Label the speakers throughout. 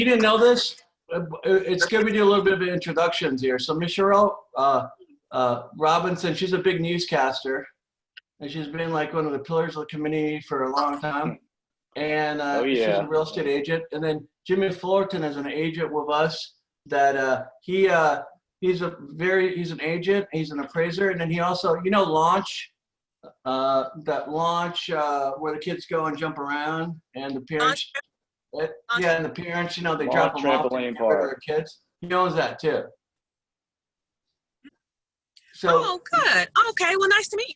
Speaker 1: you didn't know this, it's good we do a little bit of introductions here. So Miss Cheryl Robinson, she's a big newscaster, and she's been like one of the pillars of the community for a long time. And she's a real estate agent. And then Jimmy Fullerton is an agent with us that he's an agent, he's an appraiser, and then he also, Launch, that Launch where the kids go and jump around, and the parents, and the parents, they drop them off to get rid of their kids. He owns that too. So,
Speaker 2: good. Okay, well, nice to meet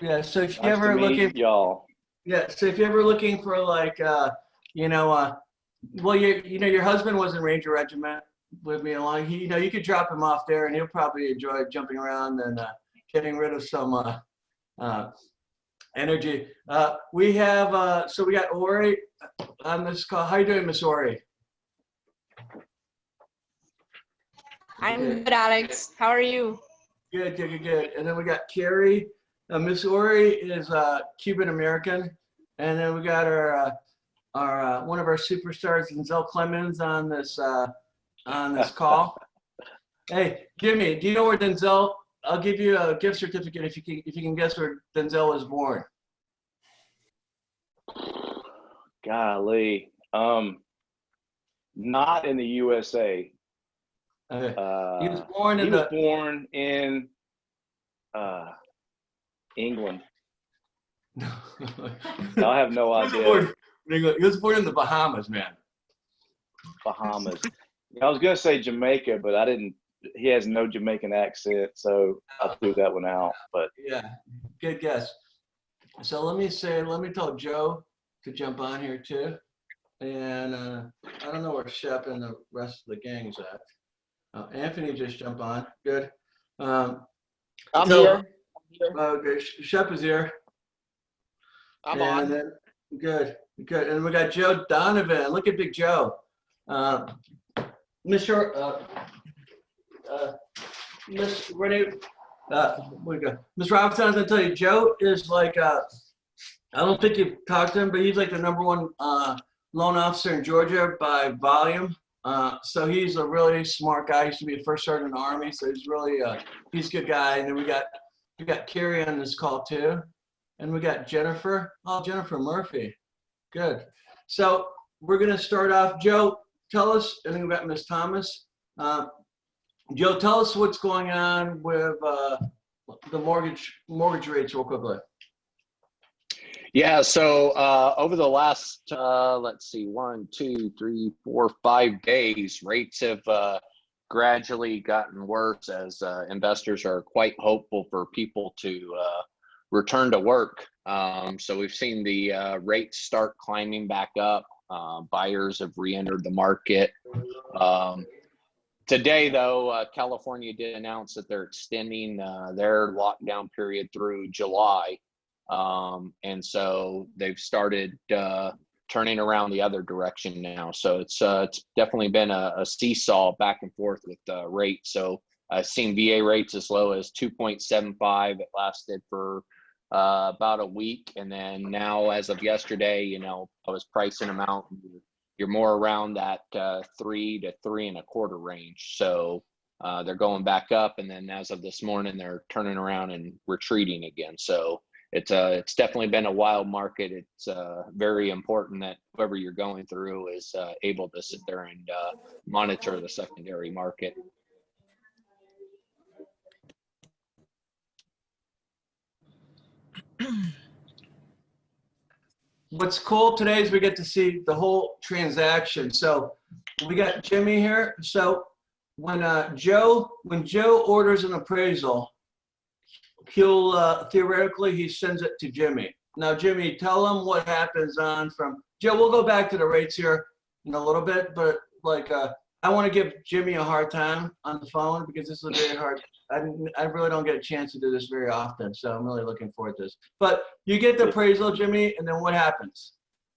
Speaker 2: you.
Speaker 1: Yeah, so if you ever looking,
Speaker 3: y'all.
Speaker 1: Yeah, so if you're ever looking for like, well, your husband was in Ranger Regiment with me along. He, you could drop him off there, and he'll probably enjoy jumping around and getting rid of some energy. We have, so we got Ori on this call. How you doing, Miss Ori?
Speaker 4: I'm good, Alex. How are you?
Speaker 1: Good. And then we got Carrie. Miss Ori is Cuban American, and then we got our one of our superstars, Denzel Clemens, on this call. Hey, Jimmy, do you know where Denzel? I'll give you a gift certificate if you can guess where Denzel was born.
Speaker 3: Golly, not in the USA.
Speaker 1: Okay. He was born
Speaker 3: in England. I have no idea.
Speaker 1: He was born in the Bahamas, man.
Speaker 3: Bahamas. I was gonna say Jamaica, but I didn't. He has no Jamaican accent, so I threw that one out. But
Speaker 1: yeah, good guess. So let me tell Joe to jump on here too, and I don't know where Shep and the rest of the gang's at. Anthony just jump on. Good.
Speaker 5: I'm here.
Speaker 1: Okay, Shep is here.
Speaker 5: I'm on.
Speaker 1: Then, good. And we got Joe Donovan. Look at Big Joe. Miss Renee, Miss Robinson, I was gonna tell you, Joe is like, I don't think you've talked to him, but he's like the #1 loan officer in Georgia by volume. So he's a really smart guy. He used to be a first sergeant in the Army, so he's really he's a good guy. And then we got Carrie on this call too, and we got Jennifer. Oh, Jennifer Murphy, good. So we're gonna start off. Joe, tell us. And then we got Miss Thomas. Joe, tell us what's going on with the mortgage rates real quickly.
Speaker 5: Yeah, so over the last, let's see, 1, 2, 3, 4, 5 days, rates have gradually gotten worse as investors are quite hopeful for people to return to work. So we've seen the rates start climbing back up. Buyers have re-entered the market. Today, though, California did announce that they're extending their lockdown period through July. And so they've started turning around the other direction now. So it's definitely been a seesaw back and forth with rates. So I've seen VA rates as low as 2.75. It lasted for about a week. And then now, as of yesterday, I was pricing them out. You're more around that 3 to 3.25 range. So they're going back up. And then as of this morning, they're turning around and retreating again. So it's definitely been a wild market. It's very important that whoever you're going through is able to sit there and monitor the secondary market.
Speaker 1: What's cool today is we get to see the whole transaction. So we got Jimmy here. So when Joe orders an appraisal, he'll theoretically he sends it to Jimmy. Now, Jimmy, tell him what happens on from Joe. We'll go back to the rates here in a little bit, but like I want to give Jimmy a hard time on the phone because this is a very hard. I really don't get a chance to do this very often, so I'm really looking forward to this. But you get the appraisal, Jimmy, and then what happens?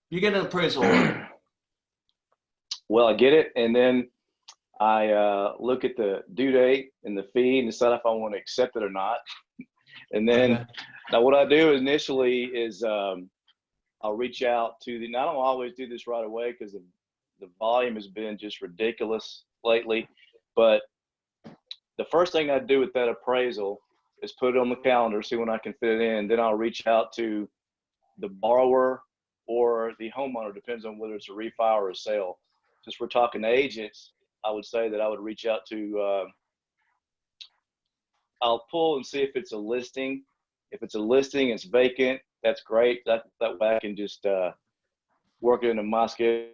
Speaker 1: You get an appraisal.
Speaker 3: Well, I get it, and then I look at the due date and the fee and decide if I want to accept it or not. And then now what I do initially is I'll reach out to I don't always do this right away because of the volume has been just ridiculous lately. But the first thing I do with that appraisal is put it on the calendar, see when I can fit it in. Then I'll reach out to the borrower or the homeowner, depends on whether it's a refi or a sale. Since we're talking agents, I would say that I would reach out to, I'll pull and see if it's a listing. If it's a listing, it's vacant, that's great. That way I can just work it into my schedule.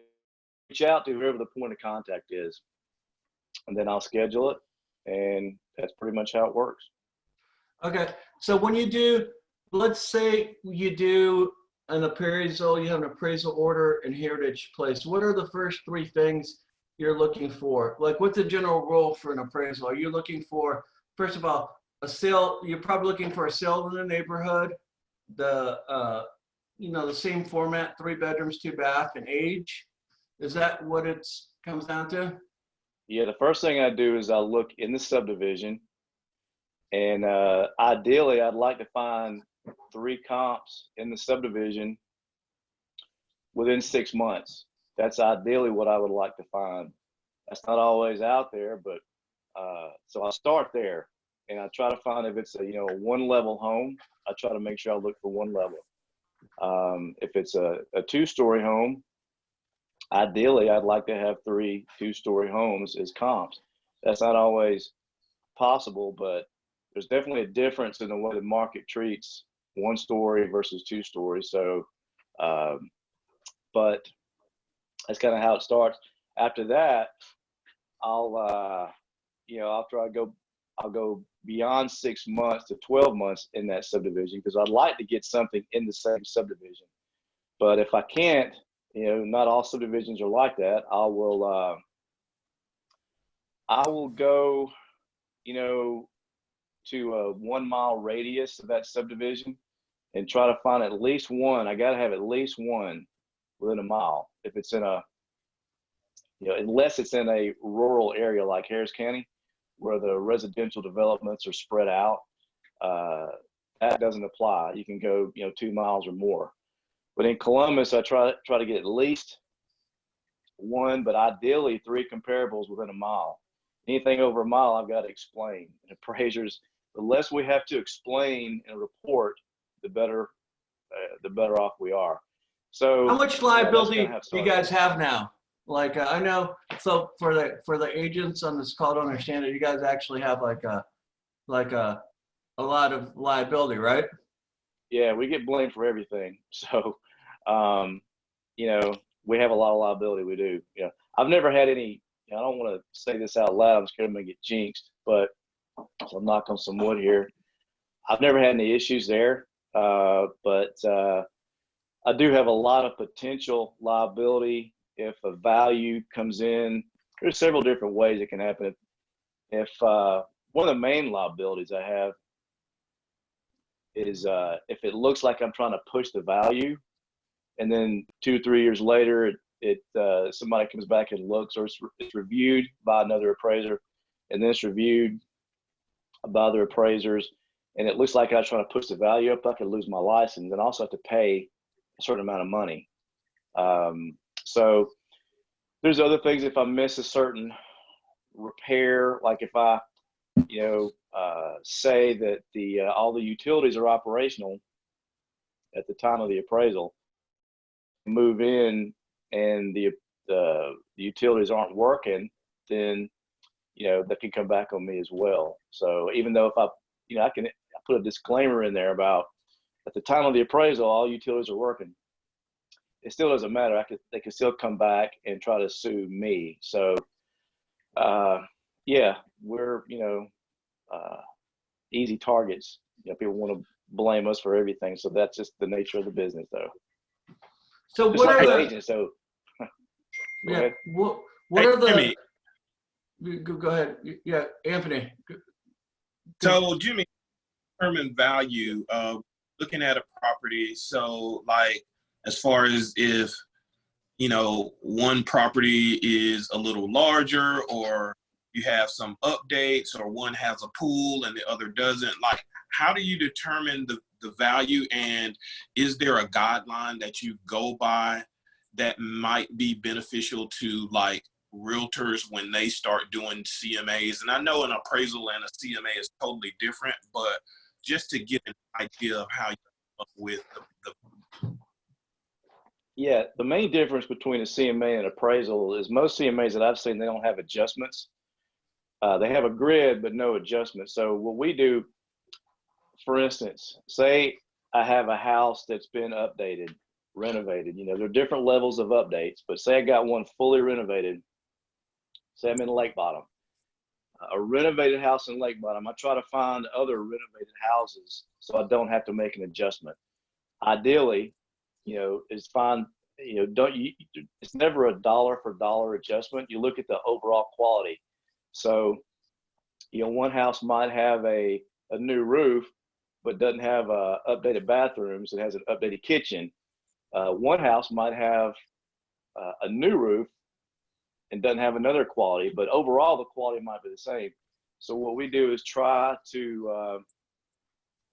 Speaker 3: Reach out to whoever the point of contact is, and then I'll schedule it, and that's pretty much how it works.
Speaker 1: Okay, so when you do, let's say you do an appraisal, you have an appraisal order in Heritage Place. What are the first three things you're looking for? Like, what's the general rule for an appraisal? Are you looking for, first of all, a sale? You're probably looking for a sale in the neighborhood, the the same format, 3 bedrooms, 2 bath, and age. Is that what it comes down to?
Speaker 3: Yeah, the first thing I do is I look in the subdivision, and ideally I'd like to find 3 comps in the subdivision within 6 months. That's ideally what I would like to find. That's not always out there, but so I start there, and I try to find if it's a a 1-level home. I try to make sure I look for 1 level. If it's a 2-story home, ideally I'd like to have 3 2-story homes as comps. That's not always possible, but there's definitely a difference in the way the market treats 1-story versus 2-story. So, but that's kind of how it starts. After that, I'll go beyond 6 months to 12 months in that subdivision, because I'd like to get something in the same subdivision. But if I can't, not all subdivisions are like that. I will go, to a 1-mile radius of that subdivision and try to find at least one. I got to have at least one within a mile. If it's in a, unless it's in a rural area like Harris County, where the residential developments are spread out, that doesn't apply. You can go, 2 miles or more. But in Columbus, I try to get at least 1, but ideally 3 comparables within a mile. Anything over a mile, I've got to explain. And appraisers, the less we have to explain in a report, the better off we are. So
Speaker 1: how much liability do you guys have now? Like, I know, so for the agents on this call to understand it, you guys actually have like a lot of liability, right?
Speaker 3: Yeah, we get blamed for everything. So, we have a lot of liability. We do. Yeah, I've never had any. I don't want to say this out loud. I'm scared I'm gonna get jinxed, but so I'm knocking on some wood here. I've never had any issues there, but I do have a lot of potential liability if a value comes in. There's several different ways it can happen. If one of the main liabilities I have is if it looks like I'm trying to push the value, and then 2 or 3 years later, somebody comes back and looks, or it's reviewed by another appraiser, and then it's reviewed by other appraisers, and it looks like I was trying to push the value up, I could lose my license and also have to pay a certain amount of money. So there's other things. If I miss a certain repair, like if I, say that all the utilities are operational at the time of the appraisal, move in and the utilities aren't working, then that can come back on me as well. So even though if I put a disclaimer in there about at the time of the appraisal all utilities are working, it still doesn't matter. They can still come back and try to sue me. So yeah, we're easy targets. People want to blame us for everything. So that's just the nature of the business, though.
Speaker 1: So
Speaker 3: Just
Speaker 1: what
Speaker 3: like
Speaker 1: are
Speaker 3: an
Speaker 1: the
Speaker 3: agent, so go
Speaker 1: yeah?
Speaker 3: ahead.
Speaker 1: What are the?
Speaker 6: Jimmy,
Speaker 1: Go ahead. Yeah, Anthony.
Speaker 6: so Jimmy, determine value of looking at a property. So like, as far as if, one property is a little larger, or you have some updates, or one has a pool and the other doesn't, like, how do you determine the value? And is there a guideline that you go by that might be beneficial to like realtors when they start doing CMAs? And I know an appraisal and a CMA is totally different, but just to get an idea of how you come up with the
Speaker 3: Yeah, the main difference between a CMA and appraisal is most CMAs that I've seen, they don't have adjustments. They have a grid, but no adjustments. So what we do, for instance, say I have a house that's been updated, renovated. You know, there are different levels of updates, but say I got one fully renovated. Say I'm in Lake Bottom, a renovated house in Lake Bottom. I try to find other renovated houses so I don't have to make an adjustment. Ideally, you know, is find, you know, it's never a dollar for dollar adjustment. You look at the overall quality. So, you know, one house might have a new roof, but doesn't have updated bathrooms. It has an updated kitchen. One house might have a new roof and doesn't have another quality, but overall the quality might be the same. So what we do is try to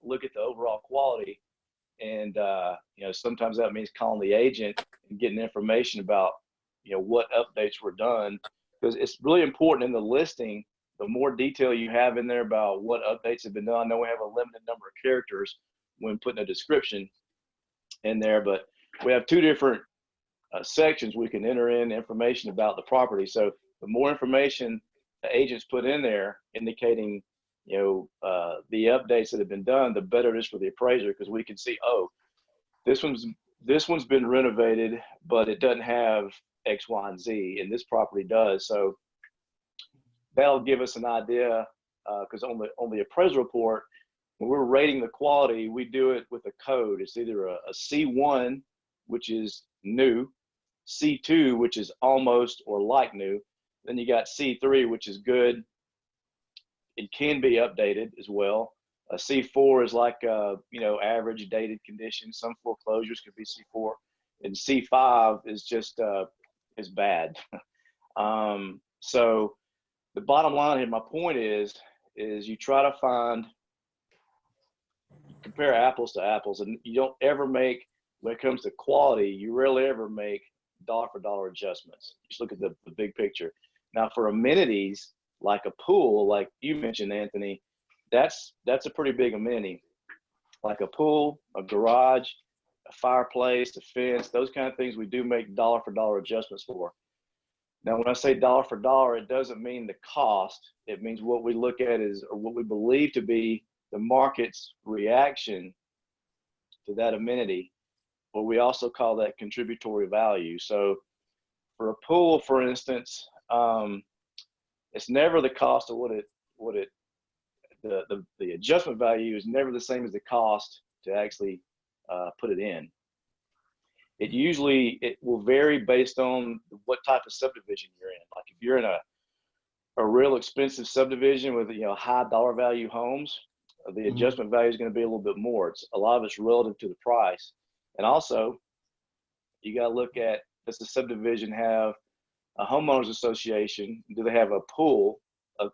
Speaker 3: look at the overall quality, and you know, sometimes that means calling the agent and getting information about, you know, what updates were done, because it's really important in the listing. The more detail you have in there about what updates have been done. I know we have a limited number of characters when putting a description in there, but we have two different sections we can enter in information about the property. So the more information the agents put in there indicating, you know, the updates that have been done, the better it is for the appraiser, because we can see, oh, this one's been renovated, but it doesn't have X, Y, and Z, and this property does. So that'll give us an idea, because on the appraisal report, when we're rating the quality, we do it with a code. It's either a C1, which is new, C2, which is almost or like new. Then you got C3, which is good. It can be updated as well. A C4 is like, you know, average dated condition. Some foreclosures could be C4, and C5 is just is bad. So the bottom line here, my point is you try to compare apples to apples, and you don't ever make, when it comes to quality, you rarely ever make dollar for dollar adjustments. Just look at the big picture. Now for amenities, like a pool, like you mentioned, Anthony, that's a pretty big amenity. Like a pool, a garage, a fireplace, a fence, those kind of things we do make dollar for dollar adjustments for. Now, when I say dollar for dollar, it doesn't mean the cost. It means what we look at is, or what we believe to be, the market's reaction to that amenity, or we also call that contributory value. So for a pool, for instance, it's never the cost of the adjustment value is never the same as the cost to actually put it in. It will vary based on what type of subdivision you're in. Like if you're in a real expensive subdivision with, you know, high dollar value homes, the adjustment value is going to be a little bit more. A lot of it's relative to the price. And also you got to look at, does the subdivision have a homeowners association? Do they have a pool,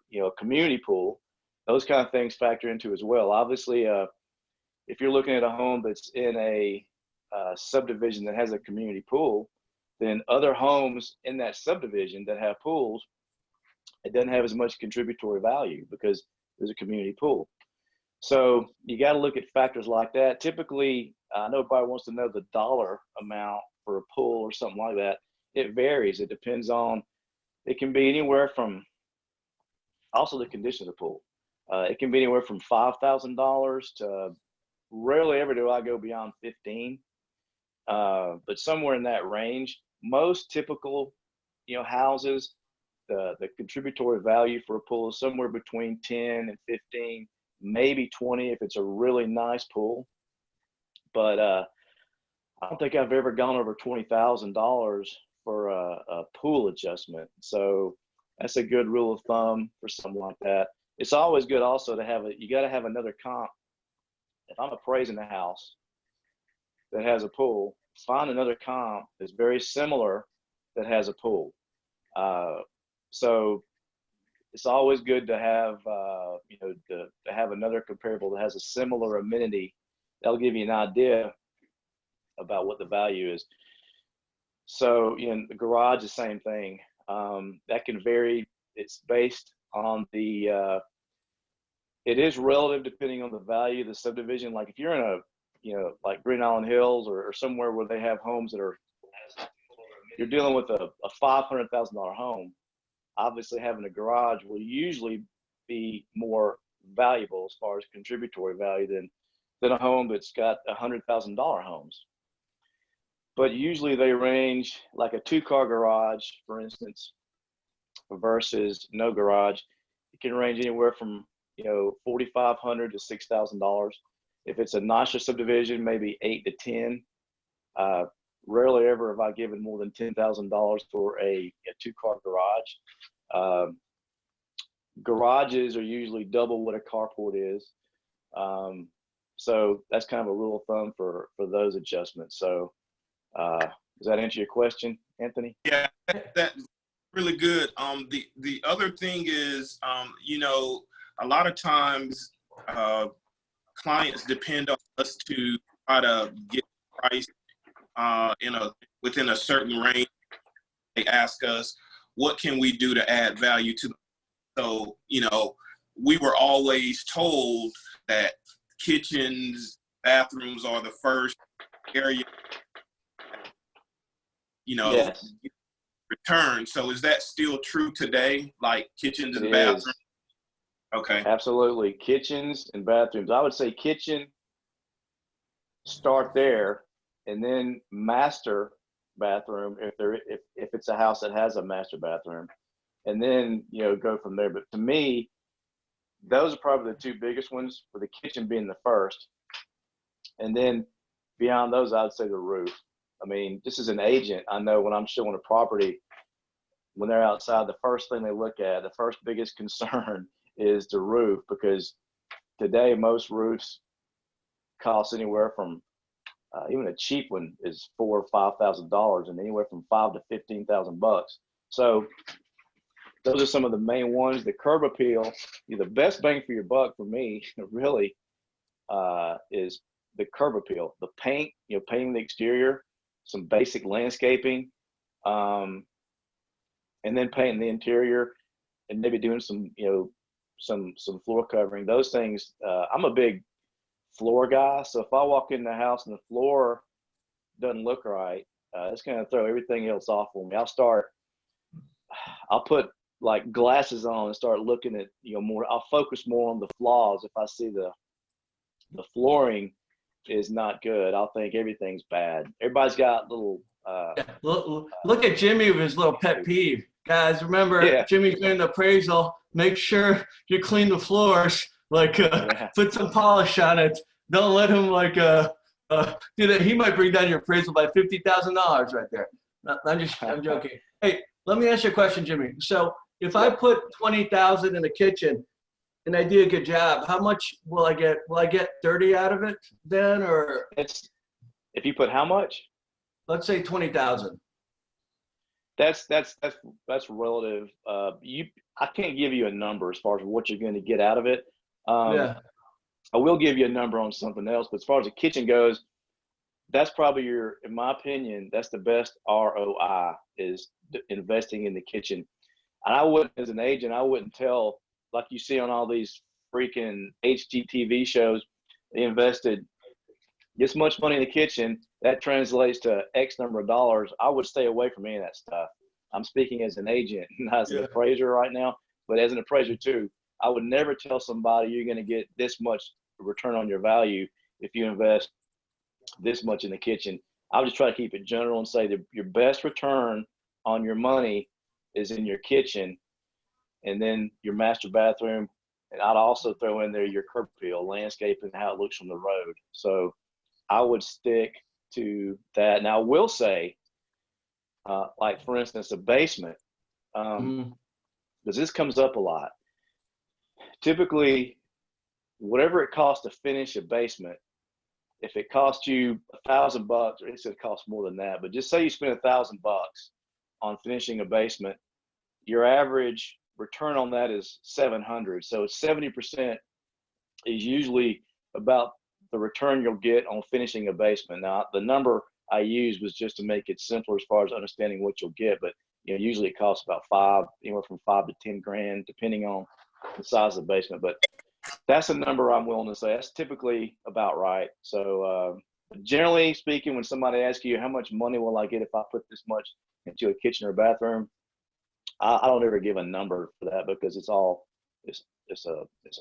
Speaker 3: you know, a community pool? Those kind of things factor into as well. Obviously, if you're looking at a home that's in a subdivision that has a community pool, then other homes in that subdivision that have pools, it doesn't have as much contributory value because there's a community pool. So you got to look at factors like that. Typically, I know everybody wants to know the dollar amount for a pool or something like that. It varies. It depends on, it can be anywhere from, also the condition of the pool. It can be anywhere from $5,000 to, rarely ever do I go beyond 15, but somewhere in that range. Most typical, you know, houses, the contributory value for a pool is somewhere between 10 and 15, maybe 20 if it's a really nice pool. But I don't think I've ever gone over $20,000 for a pool adjustment. So that's a good rule of thumb for something like that. It's always good also to have you got to have another comp. If I'm appraising a house that has a pool, find another comp that's very similar that has a pool. So it's always good to have, you know, to have another comparable that has a similar amenity. That'll give you an idea about what the value is. So, the garage, the same thing. That can vary. It's based on it is relative depending on the value of the subdivision. Like if you're in a, like Green Island Hills or somewhere where they have homes that are, you're dealing with a $500,000 home. Obviously, having a garage will usually be more valuable as far as contributory value than a home that's got $100,000 homes. But usually they range, like a 2-car garage, for instance, versus no garage. It can range anywhere from $4,500 to $6,000. If it's a nicer subdivision, maybe 8 to 10. Rarely ever have I given more than $10,000 for a 2-car garage. Garages are usually double what a carport is. So that's kind of a rule of thumb for those adjustments. So does that answer your question, Anthony?
Speaker 6: Yeah, that's really good. The other thing is, a lot of times clients depend on us to try to get price within a certain range. They ask us, what can we do to add value to them? So, we were always told that kitchens, bathrooms are the first area,
Speaker 3: Yes.
Speaker 6: return. So is that still true today? Like kitchens and
Speaker 3: It
Speaker 6: bathrooms?
Speaker 3: is.
Speaker 6: Okay.
Speaker 3: Absolutely. Kitchens and bathrooms. I would say kitchen, start there, and then master bathroom if it's a house that has a master bathroom, and then go from there. But to me, those are probably the 2 biggest ones, with the kitchen being the first, and then beyond those, I'd say the roof. I mean, just as an agent, I know when I'm showing a property, when they're outside, the first thing they look at, the first biggest concern is the roof, because today most roofs cost anywhere from even a cheap one is $4,000 or $5,000, and anywhere from $5,000 to $15,000. So those are some of the main ones. The curb appeal, the best bang for your buck for me, really, is the curb appeal. The paint, painting the exterior, some basic landscaping, and then painting the interior, and maybe doing some, some floor covering. Those things. I'm a big floor guy, so if I walk in the house and the floor doesn't look right, it's going to throw everything else off on me. I'll put like glasses on and start looking at more. I'll focus more on the flaws. If I see the flooring is not good, I'll think everything's bad. Everybody's got little
Speaker 1: Look at Jimmy with his little pet peeve. Guys, remember, Jimmy's doing the appraisal. Make sure you clean the floors. Put some polish on it. Don't let him do that. He might bring down your appraisal by $50,000 right there. No, I'm joking. Hey, let me ask you a question, Jimmy. So if I put $20,000 in the kitchen and I do a good job, how much will I get? Will I get 30 out of it then, or?
Speaker 3: If you put how much?
Speaker 1: Let's say 20,000.
Speaker 3: That's relative. I can't give you a number as far as what you're going to get out of it. I will give you a number on something else, but as far as the kitchen goes, that's probably in my opinion, that's the best ROI, is investing in the kitchen. And I wouldn't, as an agent, I wouldn't tell, like you see on all these freaking HGTV shows, they invested this much money in the kitchen, that translates to X number of dollars. I would stay away from any of that stuff. I'm speaking as an agent, not as an appraiser right now, but as an appraiser too. I would never tell somebody you're going to get this much return on your value if you invest this much in the kitchen. I would just try to keep it general and say that your best return on your money is in your kitchen, and then your master bathroom. And I'd also throw in there your curb appeal, landscaping, how it looks from the road. So I would stick to that. Now I will say, like for instance, a basement, because this comes up a lot. Typically, whatever it costs to finish a basement, if it costs you $1,000, or it said it costs more than that, but just say you spend $1,000 on finishing a basement, your average return on that is $700. So 70% is usually about the return you'll get on finishing a basement. Now, the number I used was just to make it simpler as far as understanding what you'll get. But usually it costs about anywhere from 5 to 10 grand, depending on the size of the basement. But that's a number I'm willing to say. That's typically about right. So generally speaking, when somebody asks you how much money will I get if I put this much into a kitchen or bathroom, I don't ever give a number for that because it's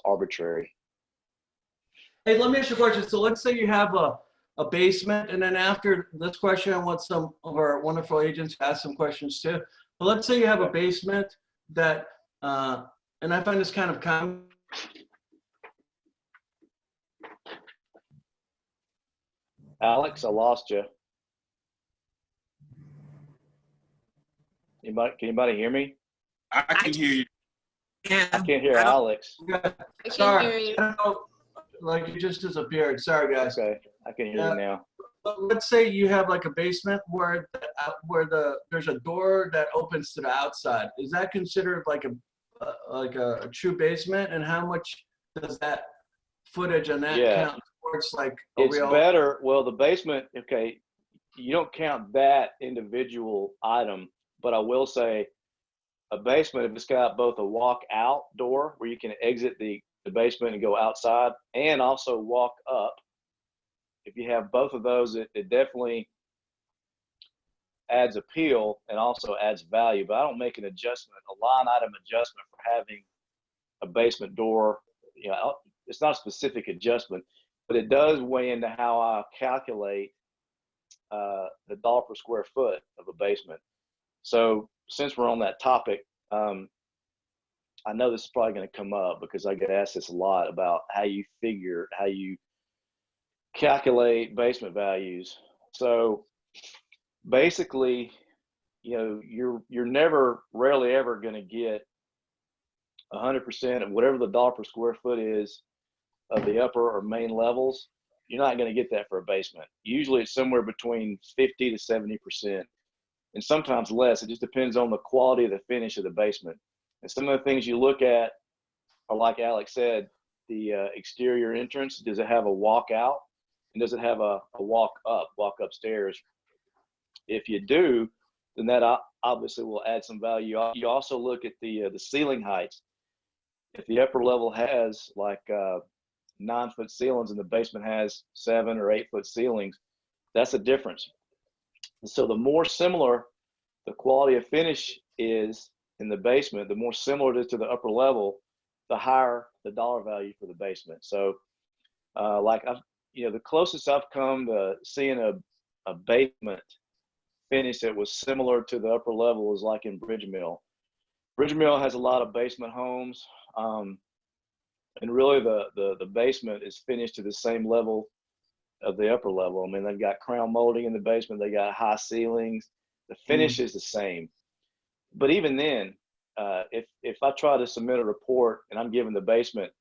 Speaker 3: arbitrary.
Speaker 1: Hey, let me ask you a question. So let's say you have a basement, and then after this question, I want some of our wonderful agents to ask some questions too. But let's say you have a basement that, and I find this kind of common.
Speaker 3: Alex, I lost you. Can anybody hear me?
Speaker 6: I can hear you.
Speaker 2: Yeah.
Speaker 3: I can't hear
Speaker 2: I don't-
Speaker 3: Alex.
Speaker 4: I can
Speaker 1: Sorry,
Speaker 4: hear you.
Speaker 1: I don't know, like you just disappeared. Sorry, guys.
Speaker 3: Okay, I can hear you now.
Speaker 1: But let's say you have like a basement where there's a door that opens to the outside. Is that considered like a true basement? And how much does that footage on that
Speaker 3: Yeah.
Speaker 1: count towards like a
Speaker 3: It's
Speaker 1: real?
Speaker 3: better. Well, the basement, okay, you don't count that individual item, but I will say a basement, if it's got both a walk out door where you can exit the basement and go outside and also walk up, if you have both of those, it definitely adds appeal and also adds value. But I don't make an adjustment, a line item adjustment for having a basement door. It's not a specific adjustment, but it does weigh into how I calculate the dollar per square foot of a basement. So since we're on that topic, I know this is probably going to come up because I get asked this a lot about how you calculate basement values. So basically, you're rarely ever going to get 100% of whatever the dollar per square foot is of the upper or main levels. You're not going to get that for a basement. Usually it's somewhere between 50 to 70%, and sometimes less. It just depends on the quality of the finish of the basement. And some of the things you look at are, like Alex said, the exterior entrance. Does it have a walk out? And does it have a walk upstairs? If you do, then that obviously will add some value. You also look at the ceiling heights. If the upper level has like 9-foot ceilings and the basement has 7 or 8 foot ceilings, that's a difference. And so the more similar the quality of finish is in the basement, the more similar it is to the upper level, the higher the dollar value for the basement. So the closest I've come to seeing a basement finish that was similar to the upper level was like in Bridge Mill. Bridge Mill has a lot of basement homes, and really the basement is finished to the same level of the upper level. I mean, they've got crown molding in the basement, they got high ceilings. The finish is the same. But even then, if I try to submit a report and I'm giving the basement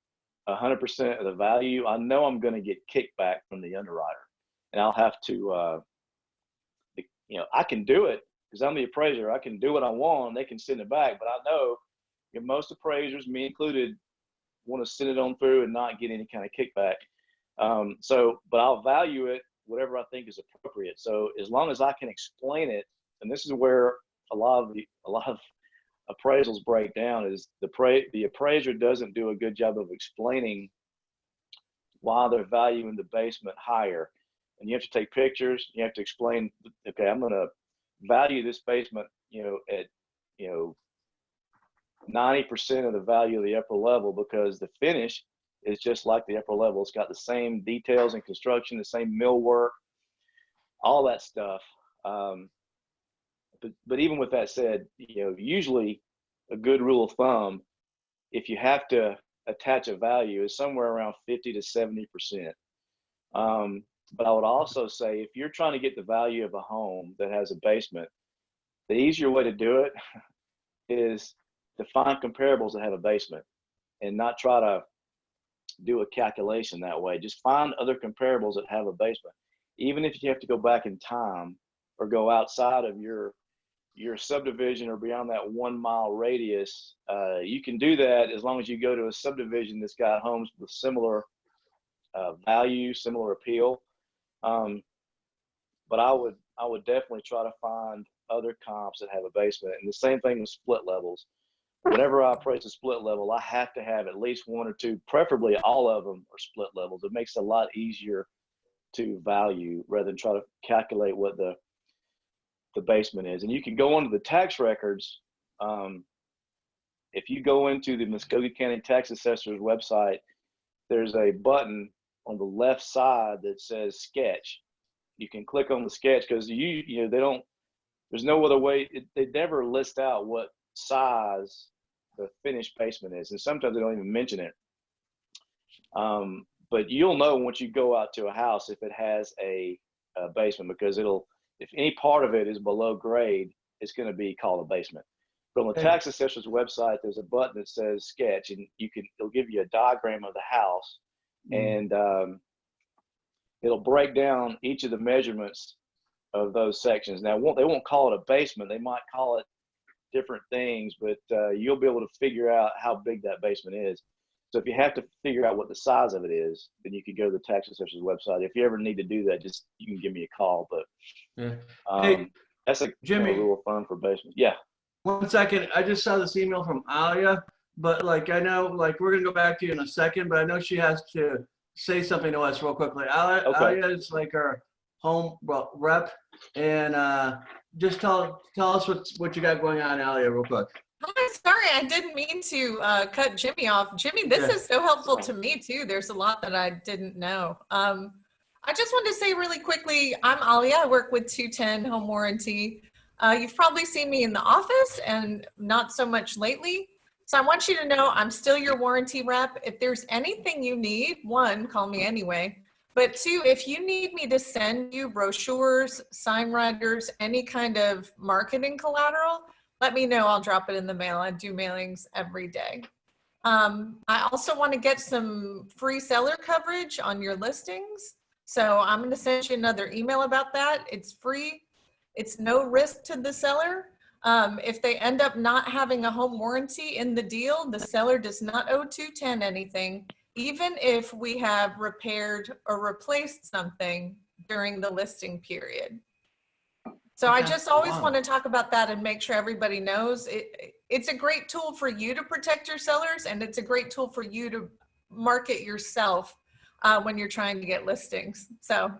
Speaker 3: 100% of the value, I know I'm going to get kickback from the underwriter, and I'll have to, I can do it because I'm the appraiser. I can do what I want. They can send it back, but I know most appraisers, me included, want to send it on through and not get any kind of kickback. But I'll value it whatever I think is appropriate. So as long as I can explain it, and this is where a lot of appraisals break down, is the appraiser doesn't do a good job of explaining why they're valuing the basement higher. And you have to take pictures. You have to explain, okay, I'm going to value this basement, at 90% of the value of the upper level because the finish is just like the upper level. It's got the same details in construction, the same millwork, all that stuff. But even with that said, usually a good rule of thumb, if you have to attach a value, is somewhere around 50 to 70%. But I would also say if you're trying to get the value of a home that has a basement, the easier way to do it is to find comparables that have a basement and not try to do a calculation that way. Just find other comparables that have a basement. Even if you have to go back in time or go outside of your subdivision or beyond that 1 mile radius, you can do that as long as you go to a subdivision that's got homes with similar value, similar appeal. but I would definitely try to find other comps that have a basement. And the same thing with split levels. Whenever I appraise a split level, I have to have at least one or two, preferably all of them are split levels. It makes it a lot easier to value rather than try to calculate what the basement is. And you can go onto the tax records. If you go into the Muskogee County Tax Assessor's website, there's a button on the left side that says sketch. You can click on the sketch because you know, they don't, there's no other way, they never list out what size the finished basement is. And sometimes they don't even mention it. But you'll know once you go out to a house if it has a basement, because if any part of it is below grade, it's going to be called a basement. But on the tax assessor's website, there's a button that says sketch, and it'll give you a diagram of the house, and it'll break down each of the measurements of those sections. Now, they won't call it a basement. They might call it different things, but you'll be able to figure out how big that basement is. So if you have to figure out what the size of it is, then you can go to the tax assessor's website. If you ever need to do that, you can give me a call. But
Speaker 1: Hey,
Speaker 3: that's a
Speaker 1: Jimmy,
Speaker 3: rule of thumb for basements. Yeah.
Speaker 1: 1 second. I just saw this email from Alia, but like I know, like we're gonna go back to you in a second, but I know she has to say something to us real quickly. Alia is like our home rep, and just tell us what you got going on, Alia, real quick.
Speaker 7: I'm sorry, I didn't mean to cut Jimmy off. Jimmy, this is so helpful to me too. There's a lot that I didn't know. I just wanted to say really quickly, I'm Alia. I work with 210 Home Warranty. You've probably seen me in the office and not so much lately. So I want you to know I'm still your warranty rep. If there's anything you need, one, call me anyway. But two, if you need me to send you brochures, sign writers, any kind of marketing collateral, let me know. I'll drop it in the mail. I do mailings every day. I also want to get some free seller coverage on your listings. So I'm going to send you another email about that. It's free. It's no risk to the seller. If they end up not having a home warranty in the deal, the seller does not owe 210 anything, even if we have repaired or replaced something during the listing period. So I just always want to talk about that and make sure everybody knows it's a great tool for you to protect your sellers, and it's a great tool for you to market yourself when you're trying to get listings. So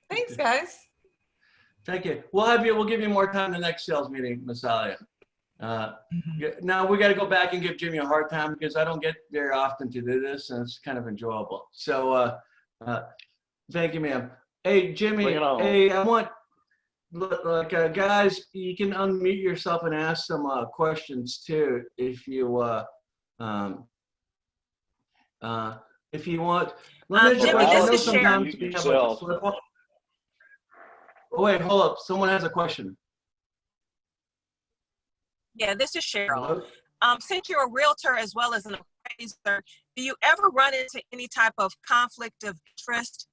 Speaker 7: thanks, guys.
Speaker 1: Thank you. We'll give you more time in the next sales meeting, Miss Alia. Now we got to go back and give Jimmy a hard time because I don't get very often to do this, and it's kind of enjoyable. So thank you, ma'am. Hey, Jimmy. Hey, I want. Guys, you can unmute yourself and ask some questions too if you want.
Speaker 2: Jimmy, this is Sharon.
Speaker 1: Oh, wait, hold up. Someone has a question.
Speaker 2: Yeah, this is Cheryl. Since you're a realtor as well as an appraiser, do you ever run into any type of conflict of interest?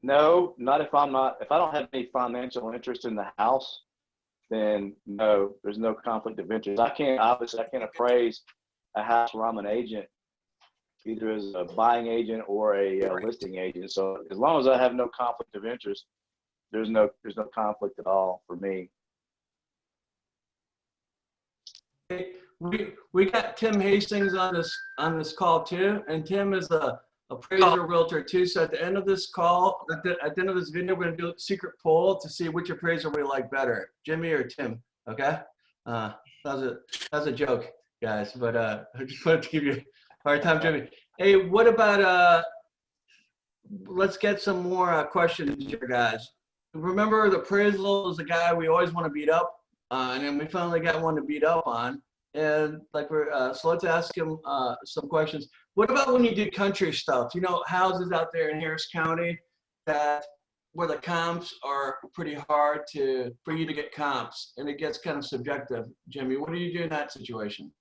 Speaker 3: No, not if I don't have any financial interest in the house, then no, there's no conflict of interest. I can't appraise a house where I'm an agent, either as a buying agent or a listing agent. So as long as I have no conflict of interest, there's no conflict at all for me.
Speaker 1: We got Tim Hastings on this call too, and Tim is a appraiser realtor too. So at the end of this call, at the end of this video, we're gonna do a secret poll to see which appraiser we like better, Jimmy or Tim. Okay? That was a joke, guys, but I just wanted to give you a hard time, Jimmy. Hey, what about let's get some more questions here, guys. Remember, the appraisal is a guy we always want to beat up, and then we finally got one to beat up on. And like so let's ask him some questions. What about when you do country stuff? You know, houses out there in Harris County where the comps are pretty hard for you to get comps, and it gets kind of subjective. Jimmy, what do you do in that situation?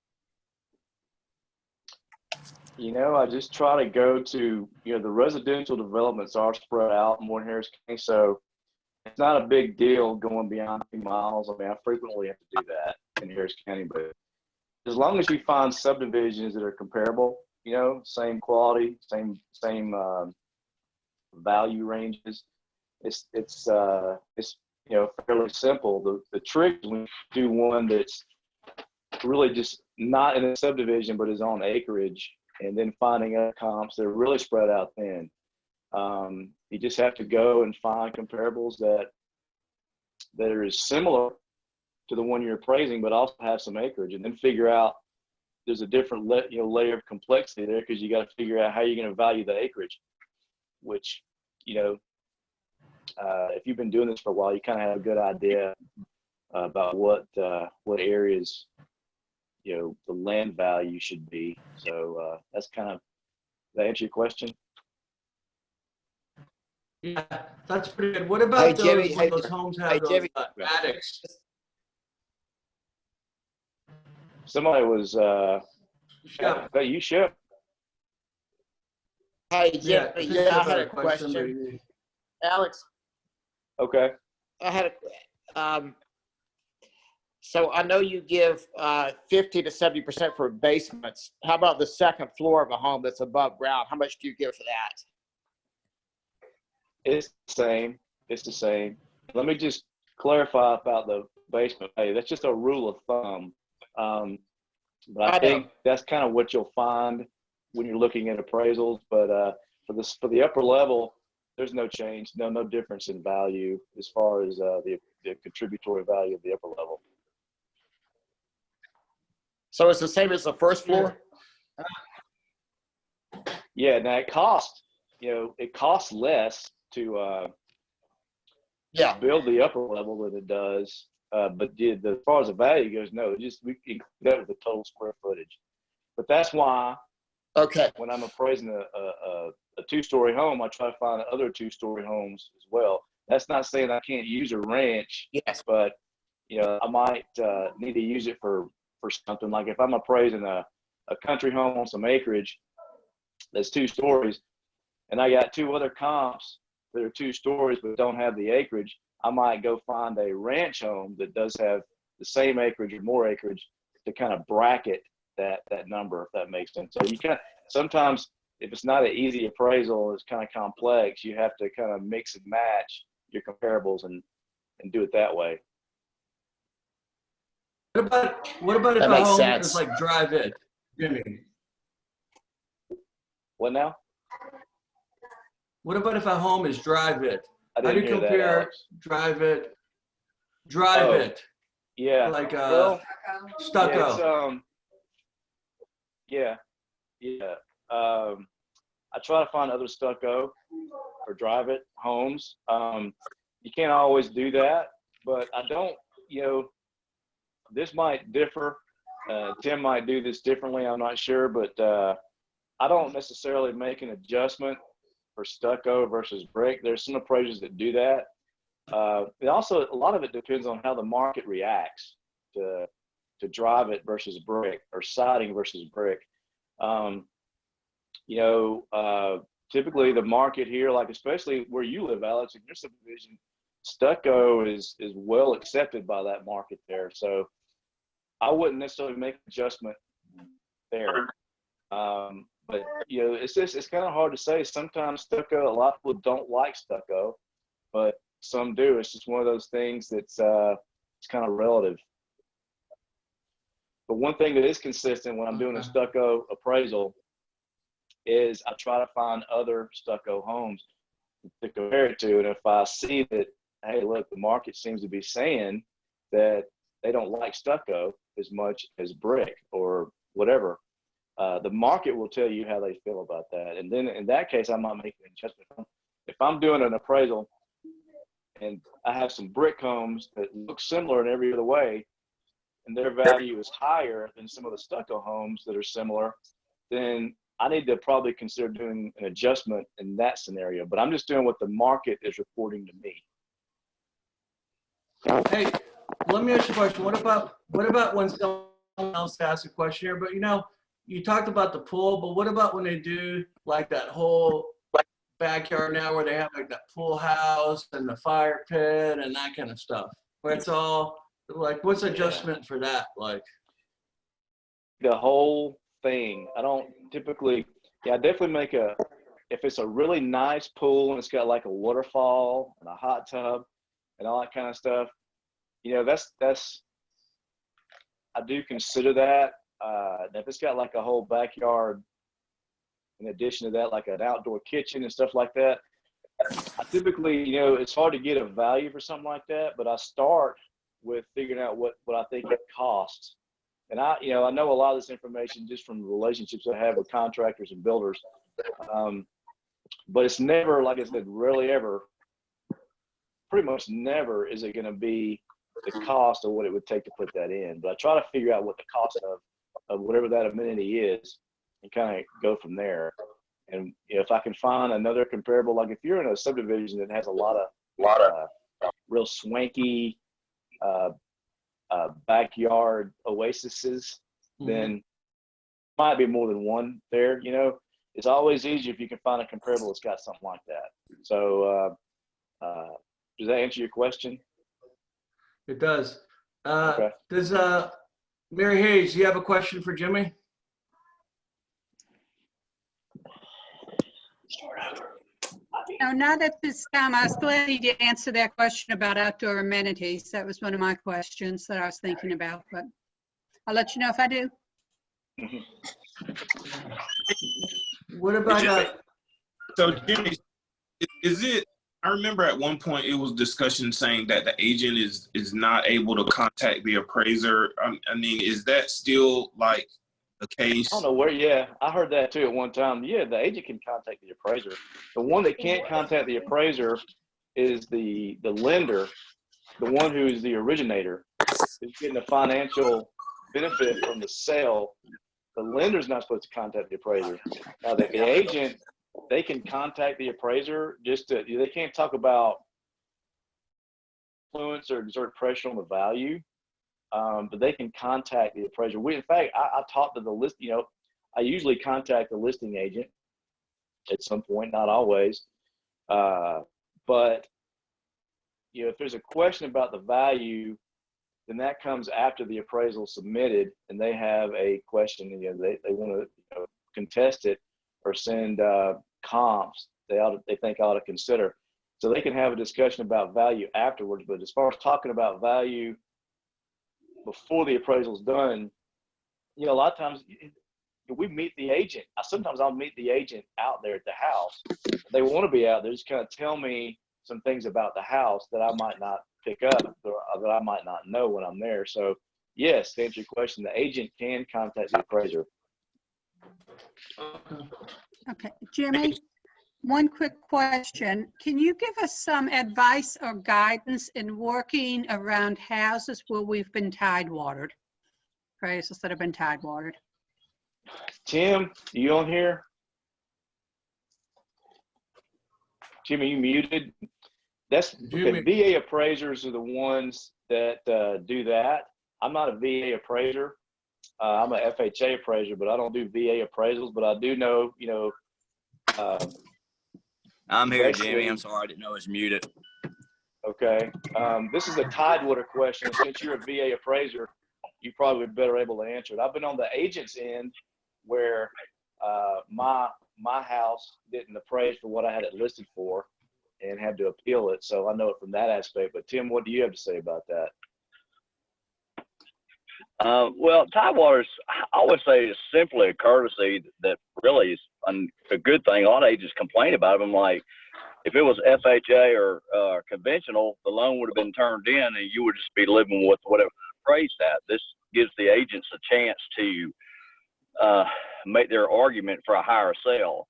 Speaker 3: You know, I just try to go to, the residential developments are spread out more in Harris County, so it's not a big deal going beyond 2 miles. I mean, I frequently have to do that in Harris County, but as long as you find subdivisions that are comparable, same quality, same value ranges. It's fairly simple. The trick is when you do one that's really just not in a subdivision but is on acreage, and then finding other comps that are really spread out thin. You just have to go and find comparables that are similar to the one you're appraising, but also have some acreage, and then figure out there's a different layer of complexity there, because you got to figure out how you're going to value the acreage, which, if you've been doing this for a while, you kind of have a good idea about what areas, the land value should be. So that's kind of, that answer your question?
Speaker 1: Yeah, that's pretty good. What about
Speaker 8: Hey, Jimmy,
Speaker 1: those when
Speaker 8: hey,
Speaker 1: those homes have
Speaker 8: hey,
Speaker 1: those
Speaker 8: Jimmy.
Speaker 1: attics?
Speaker 3: Somebody was,
Speaker 1: Yeah.
Speaker 3: you should.
Speaker 8: Hey,
Speaker 1: Yeah,
Speaker 8: Jimmy, I had a question.
Speaker 1: question.
Speaker 8: Alex,
Speaker 3: Okay.
Speaker 8: I had so I know you give 50 to 70% for basements. How about the second floor of a home that's above ground? How much do you give for that?
Speaker 3: It's the same. Let me just clarify about the basement. Hey, that's just a rule of thumb. But I think that's kind of what you'll find when you're looking at appraisals. But for the upper level, there's no change, no difference in value as far as the contributory value of the upper level.
Speaker 8: So it's the same as the first floor?
Speaker 3: Yeah. Now it costs less to build the upper level than it does. But as far as the value goes, no, we include that with the total square footage. But that's why, when I'm appraising a two-story home, I try to find other two-story homes as well. That's not saying I can't use a ranch,
Speaker 8: yes,
Speaker 3: but I might need to use it for something. Like if I'm appraising a country home on some acreage that's 2 stories, and I got 2 other comps that are 2 stories but don't have the acreage, I might go find a ranch home that does have the same acreage or more acreage to kind of bracket that number, if that makes sense. So you sometimes, if it's not an easy appraisal, it's kind of complex, you have to kind of mix and match your comparables and do it that way.
Speaker 1: What about if
Speaker 8: That
Speaker 1: a
Speaker 8: makes
Speaker 1: home
Speaker 8: sense.
Speaker 1: is like drive it, Jimmy?
Speaker 3: What now?
Speaker 1: What about if a home is drive it?
Speaker 3: I
Speaker 1: How do
Speaker 3: didn't
Speaker 1: you
Speaker 3: hear that,
Speaker 1: compare
Speaker 3: Alex.
Speaker 1: drive it?
Speaker 3: Yeah.
Speaker 1: Like
Speaker 3: Well,
Speaker 1: stucco.
Speaker 3: Yeah. I try to find other stucco or drive it homes. You can't always do that, but I don't, this might differ. Tim might do this differently, I'm not sure, but I don't necessarily make an adjustment for stucco versus brick. There's some appraisers that do that. And also, a lot of it depends on how the market reacts to drive it versus brick, or siding versus brick. Typically the market here, like especially where you live, Alex, in your subdivision, stucco is well accepted by that market there. So I wouldn't necessarily make an adjustment there. But it's kind of hard to say. Sometimes stucco, a lot of people don't like stucco, but some do. It's just one of those things that's it's kind of relative. But one thing that is consistent when I'm doing a stucco appraisal is I try to find other stucco homes to compare it to. And if I see that, hey, look, the market seems to be saying that they don't like stucco as much as brick or whatever, the market will tell you how they feel about that. And then in that case, I might make an adjustment. If I'm doing an appraisal and I have some brick homes that look similar in every other way, and their value is higher than some of the stucco homes that are similar, then I need to probably consider doing an adjustment in that scenario. But I'm just doing what the market is reporting to me.
Speaker 1: Hey, let me ask you a question. What about when someone else asks a question here? But you talked about the pool, but what about when they do like that whole backyard now where they have like that pool house and the fire pit and that kind of stuff? Where it's all like, what's adjustment for that like?
Speaker 3: The whole thing. I don't typically, I definitely make a if it's a really nice pool and it's got like a waterfall and a hot tub and all that kind of stuff, you know, that's I do consider that. If it's got like a whole backyard, in addition to that, like an outdoor kitchen and stuff like that, I typically, you know, it's hard to get a value for something like that, but I start with figuring out what I think it costs. And I know a lot of this information just from the relationships I have with contractors and builders. But it's never, like I said, rarely ever, pretty much never is it going to be the cost of what it would take to put that in. But I try to figure out what the cost of whatever that amenity is and kind of go from there. And if I can find another comparable, like if you're in a subdivision that has a lot of real swanky backyard oases, then might be more than one there. You know, it's always easier if you can find a comparable that's got something like that. So does that answer your question?
Speaker 1: It does.
Speaker 3: Okay.
Speaker 1: Does Mary Hayes, you have a question for Jimmy?
Speaker 9: No, not at this time. I still need to answer that question about outdoor amenities. That was one of my questions that I was thinking about, but I'll let you know if I do.
Speaker 1: What about
Speaker 6: So Jimmy, is it, I remember at one point it was discussion saying that the agent is not able to contact the appraiser. I mean, is that still like the case?
Speaker 3: I don't know where, yeah, I heard that too at one time. Yeah, the agent can contact the appraiser. The one that can't contact the appraiser is the lender, the one who is the originator, is getting a financial benefit from the sale. The lender's not supposed to contact the appraiser. Now, the agent, they can contact the appraiser they can't talk about influence or exert pressure on the value. But they can contact the appraiser. In fact, I talked to the list, you know, I usually contact the listing agent at some point, not always. But, you know, if there's a question about the value, then that comes after the appraisal submitted and they have a question, you know, they want to contest it or send comps they think ought to consider. So they can have a discussion about value afterwards. But as far as talking about value before the appraisal is done, you know, a lot of times we meet the agent. Sometimes I'll meet the agent out there at the house. They want to be out there, just kind of tell me some things about the house that I might not pick up or that I might not know when I'm there. So yes, to answer your question, the agent can contact the appraiser.
Speaker 9: Okay, Jimmy, one quick question. Can you give us some advice or guidance in working around houses where we've been tide watered? Appraisals that have been tide watered.
Speaker 3: Tim, you on here? Jimmy, you muted? That's okay. VA appraisers are the ones that do that. I'm not a VA appraiser. I'm a FHA appraiser, but I don't do VA appraisals. But I do know, you know.
Speaker 10: I'm here, Jimmy. I'm sorry, I didn't know it was muted.
Speaker 3: Okay. This is a Tidewater question. Since you're a VA appraiser, you probably be better able to answer it. I've been on the agent's end where my house didn't appraise for what I had it listed for and had to appeal it. So I know it from that aspect. But Tim, what do you have to say about that?
Speaker 10: Well, Tidewater's, I would say, is simply a courtesy that really is a good thing. A lot of agents complain about them. Like, if it was FHA or conventional, the loan would have been turned in and you would just be living with whatever appraised at. This gives the agents a chance to make their argument for a higher sale.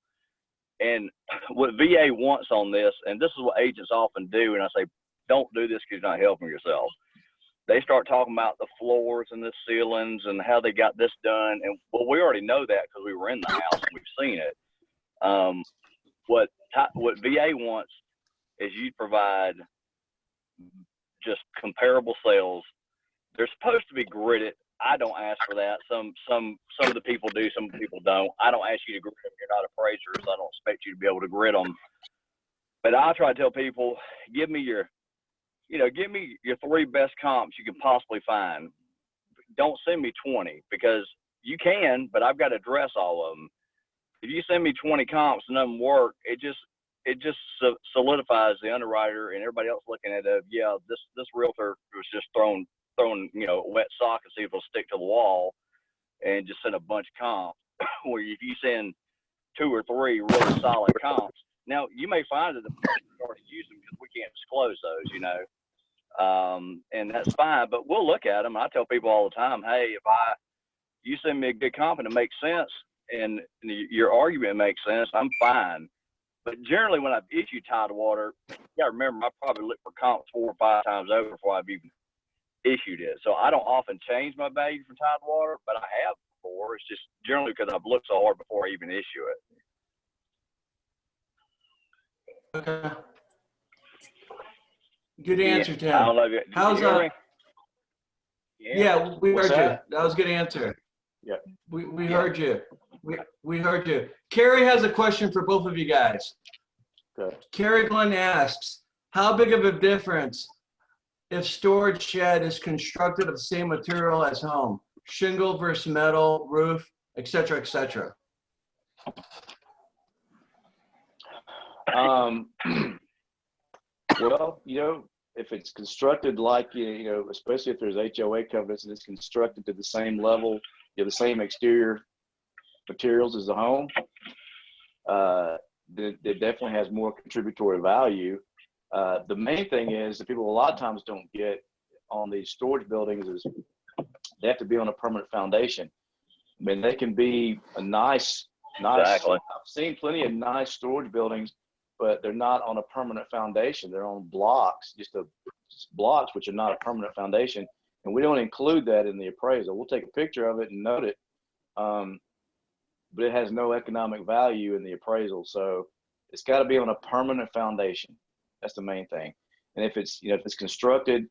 Speaker 10: And what VA wants on this, and this is what agents often do, and I say, don't do this because you're not helping yourself. They start talking about the floors and the ceilings and how they got this done. And well, we already know that because we were in the house and we've seen it. What VA wants is you provide just comparable sales. They're supposed to be gridded. I don't ask for that. Some of the people do, some people don't. I don't ask you to grid them. You're not appraisers. I don't expect you to be able to grid them. But I try to tell people, give me your 3 best comps you can possibly find. Don't send me 20 because you can, but I've got to address all of them. if you send me 20 comps and doesn't work, it just solidifies the underwriter and everybody else looking at it. Yeah, this realtor was just throwing a wet sock and see if it'll stick to the wall, and just send a bunch of comps. Where if you send 2 or 3 really solid comps, now you may find that the person already use them because we can't disclose those, and that's fine. But we'll look at them. I tell people all the time, hey, if you send me a good comp and it makes sense, and your argument makes sense, I'm fine. But generally, when I've issued Tidewater, you got to remember, I probably look for comps 4 or 5 times over before I've even issued it. So I don't often change my value for Tidewater, but I have before. It's just generally because I've looked so hard before I even issue it.
Speaker 1: Okay. Good answer, Tim.
Speaker 10: I don't know if you
Speaker 1: How's
Speaker 10: hear me?
Speaker 1: Yeah, we
Speaker 3: What's
Speaker 1: heard you.
Speaker 3: that?
Speaker 1: That was a good answer.
Speaker 3: Yeah.
Speaker 1: We heard you. We heard you. Carrie has a question for both of you guys.
Speaker 3: Good.
Speaker 1: Carrie Glenn asks, how big of a difference if storage shed is constructed of the same material as home? Shingle versus metal, roof, et cetera, et cetera.
Speaker 3: Well, if it's constructed like, especially if there's HOA covenants and it's constructed to the same level, the same exterior materials as the home, it definitely has more contributory value. The main thing is that people a lot of times don't get on these storage buildings is they have to be on a permanent foundation. I mean, they can be a nice.
Speaker 10: Exactly.
Speaker 3: I've seen plenty of nice storage buildings, but they're not on a permanent foundation. They're on blocks, just blocks, which are not a permanent foundation. And we don't include that in the appraisal. We'll take a picture of it and note it, but it has no economic value in the appraisal. So it's got to be on a permanent foundation. That's the main thing. And if it's, if it's constructed,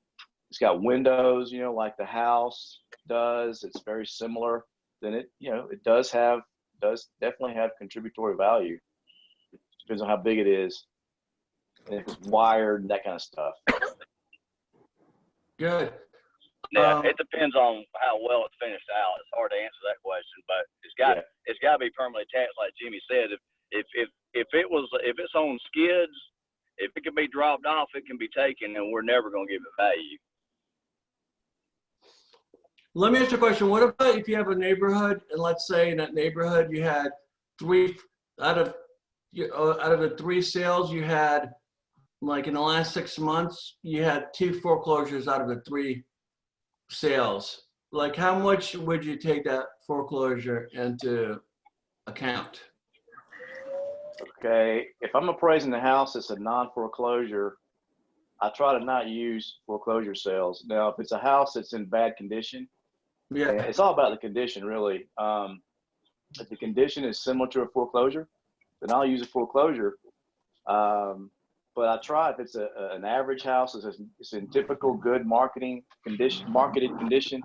Speaker 3: it's got windows, like the house does, it's very similar, then it does definitely have contributory value. Depends on how big it is, and if it's wired and that kind of stuff.
Speaker 1: Good.
Speaker 10: Yeah, it depends on how well it's finished out. It's hard to answer that question, but it's got to be permanently attached, like Jimmy said. If it's on skids, if it can be dropped off, it can be taken, and we're never going to give it value.
Speaker 1: Let me ask you a question. What about if you have a neighborhood, and let's say in that neighborhood you had 3 out of the 3 sales you had, like in the last 6 months, you had 2 foreclosures out of the 3 sales. Like, how much would you take that foreclosure into account?
Speaker 3: Okay, if I'm appraising the house, it's a non-foreclosure. I try to not use foreclosure sales. Now, if it's a house that's in bad condition, it's all about the condition, really. If the condition is similar to a foreclosure, then I'll use a foreclosure. But I try, if it's an average house, it's in typical good marketed condition,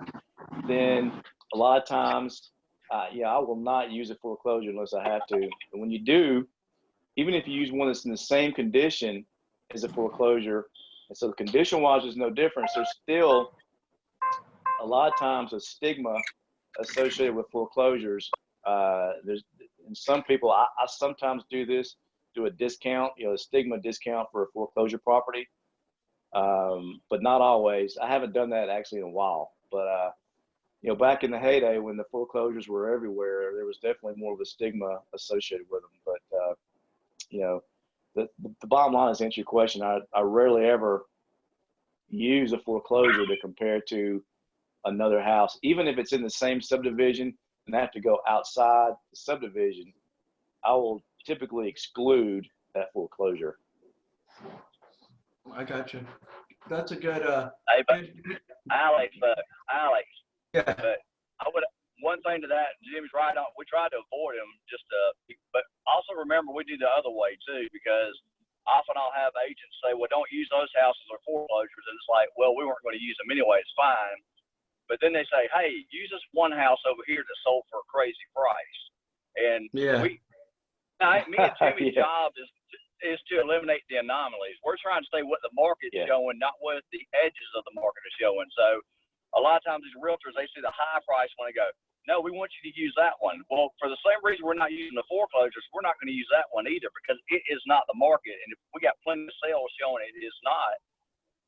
Speaker 3: then a lot of times, I will not use a foreclosure unless I have to. And when you do, even if you use one that's in the same condition as a foreclosure, and so condition-wise there's no difference, there's still a lot of times a stigma associated with foreclosures. And some people, I sometimes do a discount, a stigma discount for a foreclosure property, but not always. I haven't done that actually in a while, but back in the heyday when the foreclosures were everywhere, there was definitely more of a stigma associated with them. But the bottom line is, to answer your question, I rarely ever use a foreclosure to compare to another house, even if it's in the same subdivision and I have to go outside the subdivision. I will typically exclude that foreclosure.
Speaker 1: I got you. That's a good.
Speaker 10: Hey, but Alex.
Speaker 1: Yeah.
Speaker 10: But one thing to that, Jimmy's right on. We try to avoid them, but also remember we do the other way too, because often I'll have agents say, "Well, don't use those houses or foreclosures," and it's like, "Well, we weren't going to use them anyway. It's fine." But then they say, "Hey, use this one house over here that sold for a crazy price," and me and Jimmy's job is to eliminate the anomalies. We're trying to say what the market's showing, not what the edges of the market are showing. So a lot of times these realtors, they see the high price when they go, no, we want you to use that one. Well, for the same reason we're not using the foreclosures, we're not going to use that one either because it is not the market. And if we got plenty of sales showing it is not,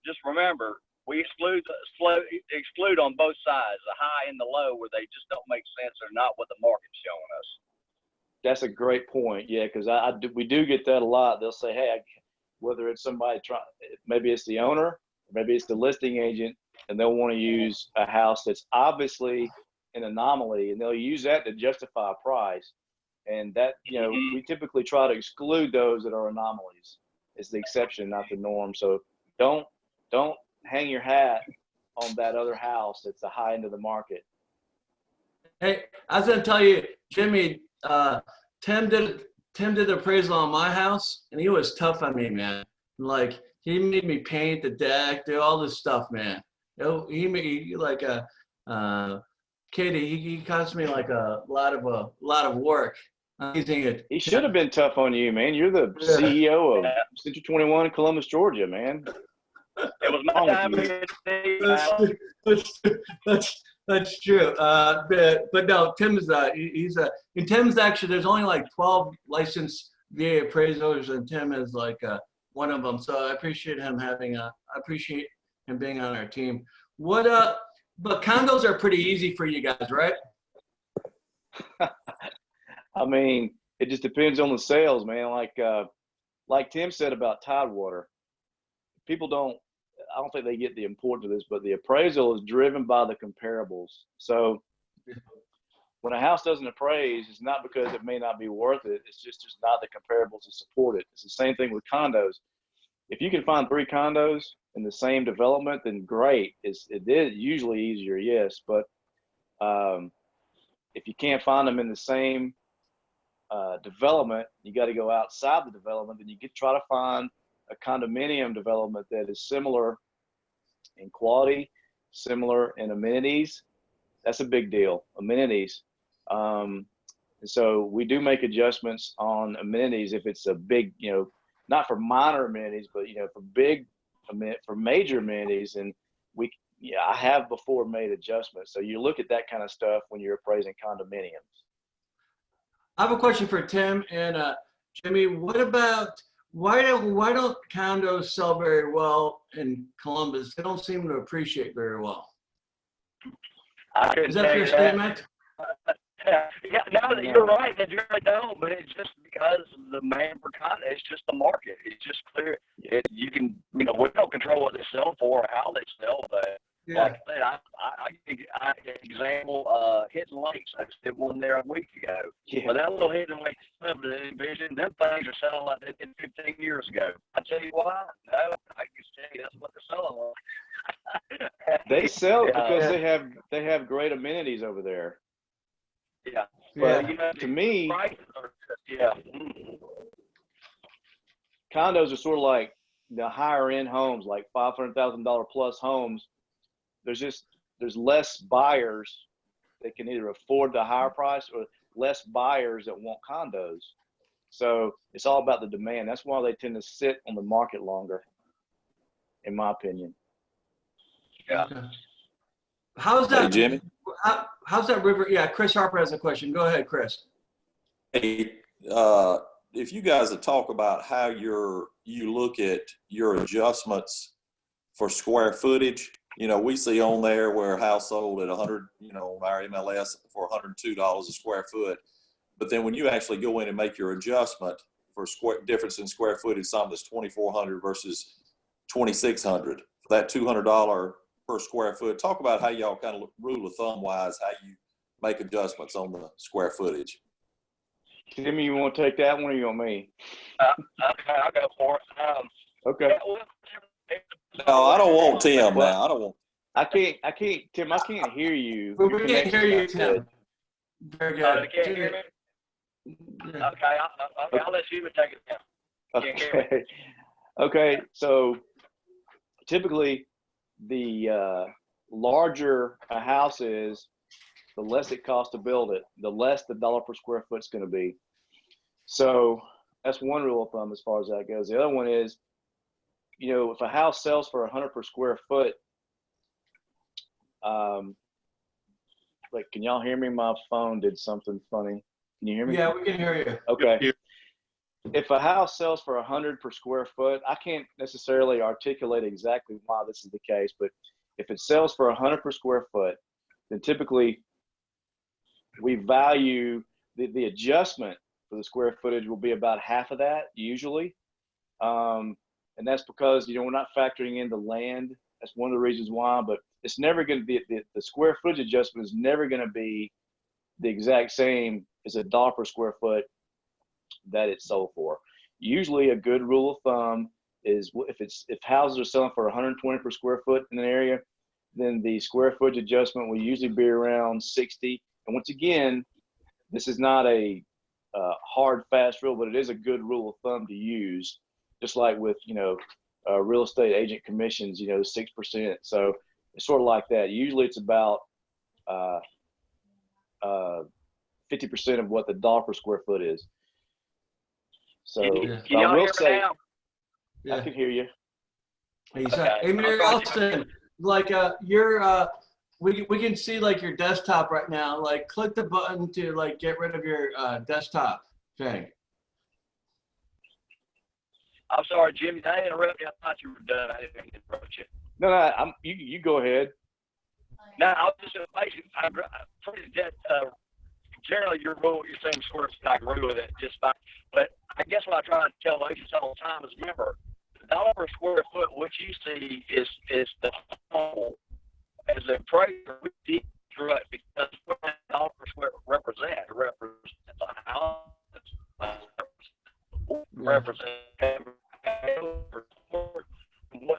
Speaker 10: just remember, we exclude on both sides, the high and the low, where they just don't make sense or not what the market's showing us.
Speaker 3: That's a great point. Yeah, because we do get that a lot. They'll say, hey, whether it's somebody maybe it's the owner, maybe it's the listing agent, and they'll want to use a house that's obviously an anomaly, and they'll use that to justify a price. And that, we typically try to exclude those that are anomalies. It's the exception, not the norm. So don't hang your hat on that other house that's the high end of the market.
Speaker 1: Hey, I was gonna tell you, Jimmy, Tim did the appraisal on my house, and he was tough on me, man. Like, he made me paint the deck, do all this stuff, man. He made like Katie, he cost me like a lot of work.
Speaker 3: He should have been tough on you, man. You're the CEO of Century 21 Columbus, Georgia, man.
Speaker 10: It was my time.
Speaker 1: That's true. But no, Tim's Tim's actually, there's only like 12 licensed VA appraisers, and Tim is like one of them. So I appreciate him being on our team. But condos are pretty easy for you guys, right?
Speaker 3: I mean, it just depends on the sales, man. Like Tim said about Tidewater, I don't think they get the importance of this, but the appraisal is driven by the comparables. So when a house doesn't appraise, it's not because it may not be worth it. It's just not the comparables to support it. It's the same thing with condos. If you can find 3 condos in the same development, then great. It is usually easier, yes. But if you can't find them in the same development, you got to go outside the development, and you could try to find a condominium development that is similar in quality, similar in amenities. That's a big deal, amenities. And so we do make adjustments on amenities if it's a big, not for minor amenities, but for major amenities. And I have before made adjustments. So you look at that kind of stuff when you're appraising condominiums.
Speaker 1: I have a question for Tim and Jimmy. Why don't condos sell very well in Columbus? They don't seem to appreciate very well. Is that your statement?
Speaker 10: Yeah, no, you're right. They really don't, but it's just because the demand for content. It's just the market. It's just clear. You can, we don't control what they sell for or how they sell, but like I said, I example Hidden Lakes. I just did one there a week ago. Yeah. But that little Hidden Lakes subdivision, them things are selling like they did 15 years ago. I tell you why? No, I can tell you that's what they're selling like.
Speaker 3: They sell because they have great amenities over there.
Speaker 10: Yeah.
Speaker 3: But to me, condos are sort of like the higher end homes, like $500,000 plus homes. There's less buyers that can either afford the higher price or less buyers that want condos. So it's all about the demand. That's why they tend to sit on the market longer, in my opinion.
Speaker 10: Yeah.
Speaker 1: Okay. How's that,
Speaker 11: Hey, Jimmy?
Speaker 1: How's that river? Yeah, Chris Harper has a question. Go ahead, Chris.
Speaker 11: Hey, if you guys would talk about how you look at your adjustments for square footage. We see on there where a house sold at 100, on our MLS for $102 a square foot. But then when you actually go in and make your adjustment for difference in square footage, something that's 2,400 versus 2,600, for that $200 per square foot, talk about how y'all kind of rule of thumb wise, how you make adjustments on the square footage.
Speaker 3: Timmy, you want to take that one or you want me?
Speaker 10: Okay, I'll go for it.
Speaker 3: Okay.
Speaker 11: No, I don't want Tim now. I don't want.
Speaker 3: I can't, Tim, I can't hear you.
Speaker 1: We can't hear you, Tim. Very good.
Speaker 10: You can't hear me? Yeah. Okay, I'll let you take it down.
Speaker 3: Okay. Okay, so typically the larger a house is, the less it costs to build it, the less the dollar per square foot is going to be. So that's one rule of thumb as far as that goes. The other one is, if a house sells for 100 per square foot, Like, can y'all hear me? My phone did something funny. Can you hear me?
Speaker 1: Yeah, we can hear you.
Speaker 3: Okay. If a house sells for 100 per square foot, I can't necessarily articulate exactly why this is the case, but if it sells for 100 per square foot, then typically we value the adjustment for the square footage will be about half of that usually. And that's because, we're not factoring in the land. That's one of the reasons why, but it's never going to be, the square footage adjustment is never going to be the exact same as $1 per square foot that it's sold for. Usually a good rule of thumb is if houses are selling for 120 per square foot in an area, then the square footage adjustment will usually be around 60. And once again, this is not a hard, fast rule, but it is a good rule of thumb to use, just like with, real estate agent commissions, 6%. So it's sort of like that. Usually it's about 50% of what the dollar per square foot is. So
Speaker 10: Can y'all hear me now?
Speaker 3: I can hear you.
Speaker 1: Hey, Mary Austin, like we can see like your desktop right now. Like, click the button to like get rid of your desktop thing.
Speaker 10: I'm sorry, Jimmy. I interrupted you. I thought you were done. I didn't mean to interrupt you.
Speaker 3: No, you go ahead.
Speaker 10: No, I was just generally your same square foot, I agree with it just fine. But I guess what I try to tell agents all the time is, remember, the dollar per square foot, what you see is the whole. As an appraiser, we dig through it because what that dollar per square represents a house,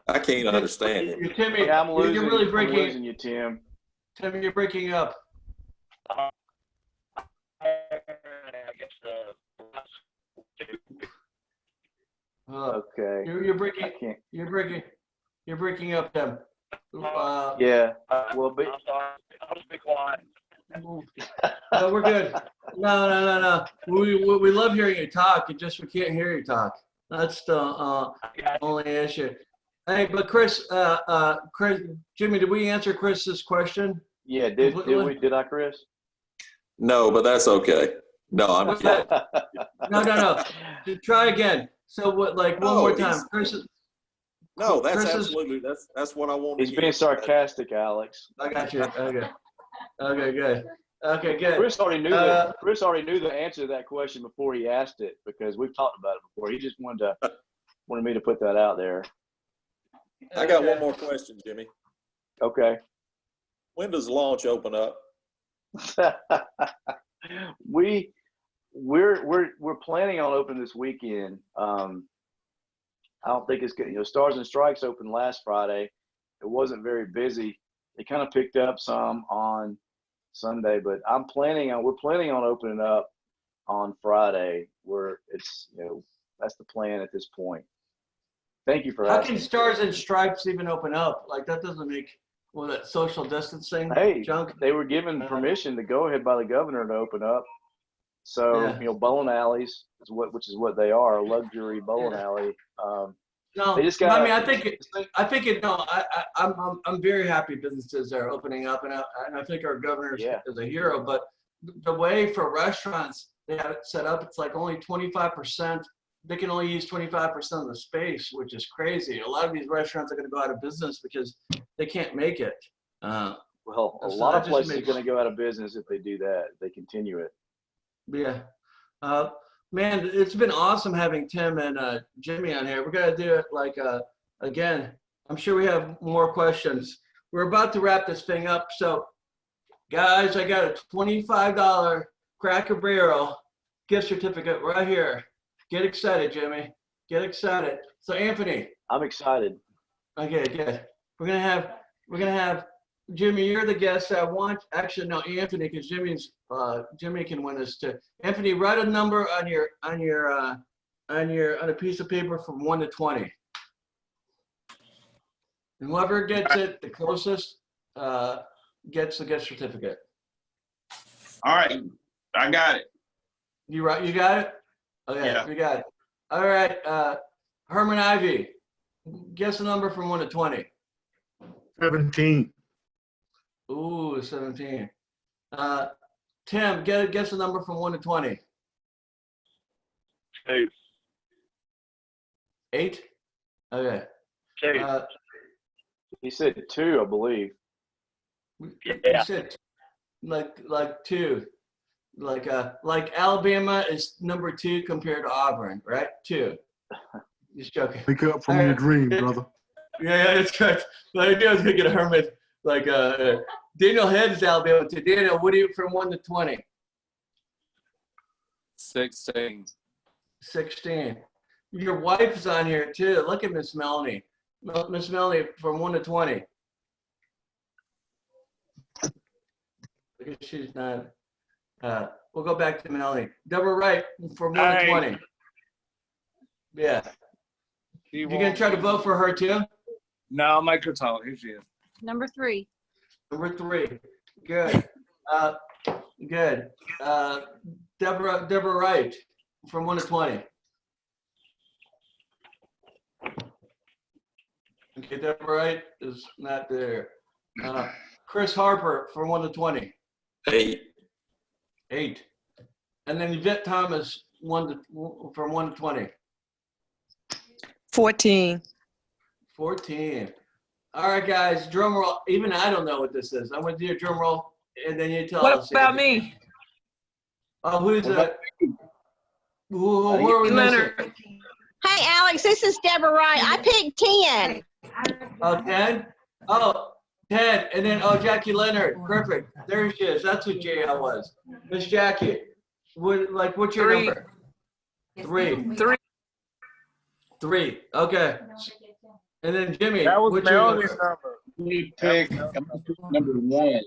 Speaker 11: I can't understand it.
Speaker 1: Timmy,
Speaker 3: Yeah,
Speaker 1: you're really breaking.
Speaker 3: I'm losing you, Tim.
Speaker 1: Timmy, you're breaking up.
Speaker 3: Okay.
Speaker 1: You're breaking.
Speaker 3: I can't.
Speaker 1: You're breaking up, Tim.
Speaker 3: Yeah. Well, but
Speaker 10: I'm sorry. I'll just be quiet.
Speaker 1: No, we're good. No. We love hearing you talk. It just we can't hear you talk. That's the only issue. Hey, but Chris, Jimmy, did we answer Chris's question?
Speaker 3: Yeah. Did I, Chris?
Speaker 11: No, but that's okay. No, I'm kidding.
Speaker 1: No. Try again. So what? Like one more time, Chris.
Speaker 11: No, that's
Speaker 1: Chris
Speaker 11: absolutely that's what I want.
Speaker 3: He's being sarcastic, Alex.
Speaker 1: I got you. Okay, good. Okay, good.
Speaker 3: Chris already knew the answer to that question before he asked it, because we've talked about it before. He just wanted me to put that out there.
Speaker 11: I got one more question, Jimmy.
Speaker 3: Okay.
Speaker 11: When does launch open up?
Speaker 3: We're planning on opening this weekend. I don't think it's good. Stars and Strikes opened last Friday. It wasn't very busy. It kind of picked up some on Sunday, but we're planning on opening up on Friday, where it's, that's the plan at this point. Thank you for asking.
Speaker 1: How can Stars and Stripes even open up? Like, that doesn't make, that social distancing junk?
Speaker 3: They were given permission to go ahead by the governor to open up. So, bowling alleys which is what they are, a luxury bowling alley.
Speaker 1: No,
Speaker 3: they just
Speaker 1: I'm very happy businesses are opening up, and I think our governor is a hero. But the way for restaurants they have it set up, it's like only 25%. They can only use 25% of the space, which is crazy. A lot of these restaurants are going to go out of business because they can't make it.
Speaker 3: Well, a lot of places are going to go out of business if they do that. If they continue it.
Speaker 1: Yeah. Man, it's been awesome having Tim and Jimmy on here. We're going to do it like, again, I'm sure we have more questions. We're about to wrap this thing up. So, guys, I got a $25 Cracker Barrel gift certificate right here. Get excited, Jimmy. Get excited. So, Anthony.
Speaker 3: I'm excited.
Speaker 1: Okay, good. We're going to have Jimmy, you're the guest. Anthony, because Jimmy can win this too. Anthony, write a number on a piece of paper from 1 to 20. And whoever gets it the closest gets the gift certificate.
Speaker 6: All right, I got it.
Speaker 1: You got it? Okay,
Speaker 6: yeah.
Speaker 1: You got it. All right, Herman Ivy, guess a number from 1 to 20.
Speaker 12: 17.
Speaker 1: Ooh, 17. Tim, guess a number from 1 to 20.
Speaker 10: 2.
Speaker 1: 8? Okay.
Speaker 10: 2.
Speaker 3: He said 2, I believe.
Speaker 1: You
Speaker 10: Yeah.
Speaker 1: said like 2. Like Alabama is number 2 compared to Auburn, right? 2. Just joking.
Speaker 12: Wake up from
Speaker 1: All
Speaker 12: your
Speaker 1: right.
Speaker 12: dream, brother.
Speaker 1: Yeah, that's correct. But I knew I was gonna get a Herman. Like Daniel Head is Alabama too. Daniel, what do you from 1 to 20?
Speaker 13: 16.
Speaker 1: 16. Your wife is on here too. Look at Miss Melanie. Miss Melanie from 1 to 20. Because she's not. We'll go back to Melanie. Deborah Wright from 1 to 20. Yeah. You gonna try to vote for her too?
Speaker 13: No, make her talk. Here she is.
Speaker 4: Number 3.
Speaker 1: Number 3. Good. Good. Deborah Wright from 1 to 20. Okay, Deborah Wright is not there. Chris Harper from 1 to 20.
Speaker 11: 8.
Speaker 1: 8. And then Yvette Thomas from 1 to 20.
Speaker 2: 14.
Speaker 1: 14. All right, guys, drum roll. Even I don't know what this is. I'm going to do a drum roll, and then you tell us.
Speaker 2: What about me?
Speaker 1: Oh, who's that? Who are we missing?
Speaker 4: Hey, Alex, this is Deborah Wright. I picked 10.
Speaker 1: Oh, 10? Oh, 10. And then, Jackie Leonard. Perfect. There she is. That's who JL was. Miss Jackie. What's your
Speaker 2: 3.
Speaker 1: number? 3.
Speaker 2: 3.
Speaker 1: 3. Okay. And then Jimmy.
Speaker 13: That was
Speaker 1: what's your
Speaker 13: Melanie's
Speaker 1: number?
Speaker 13: number. We picked number 1.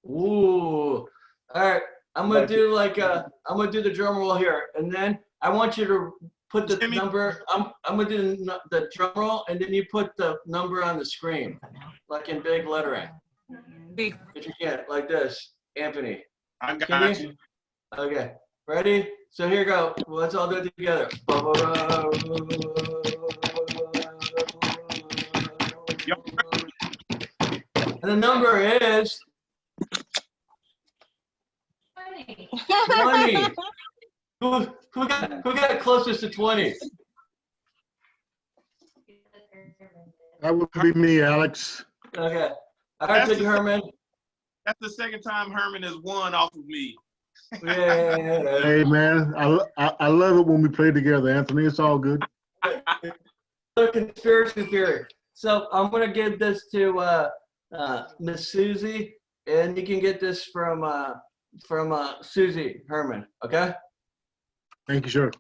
Speaker 1: Ooh. All right. I'm gonna do the drum roll here, and then I want you to put the
Speaker 6: Jimmy.
Speaker 1: number. I'm gonna do the drum roll, and then you put the number on the screen, like in big lettering.
Speaker 2: B.
Speaker 1: If you can, like this, Anthony.
Speaker 6: I
Speaker 1: Can
Speaker 6: got
Speaker 1: you?
Speaker 6: you.
Speaker 1: Okay. Ready? So here you go. Let's all do it together. And the number is 20. Who got it closest to 20?
Speaker 12: That would be me, Alex.
Speaker 1: Okay. All right, Big Herman.
Speaker 6: That's the second time Herman has won off of me.
Speaker 1: Yeah.
Speaker 12: Hey, man, I love it when we play together, Anthony. It's all good.
Speaker 1: The conspiracy theory. So I'm gonna give this to Miss Susie, and you can get this from Susie Herman. Okay.
Speaker 12: Thank you, sir.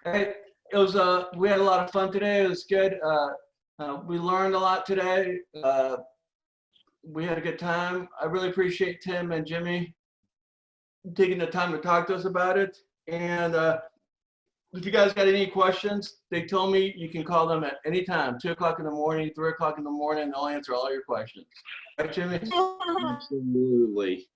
Speaker 1: Hey, it was we had a lot of fun today. It was good. We learned a lot today. We had a good time. I really appreciate Tim and Jimmy taking the time to talk to us about it. And if you guys got any questions, they told me you can call them at any time, 2 o'clock in the morning, 3 o'clock in the morning. They'll answer all your questions. Right, Jimmy?
Speaker 3: Absolutely.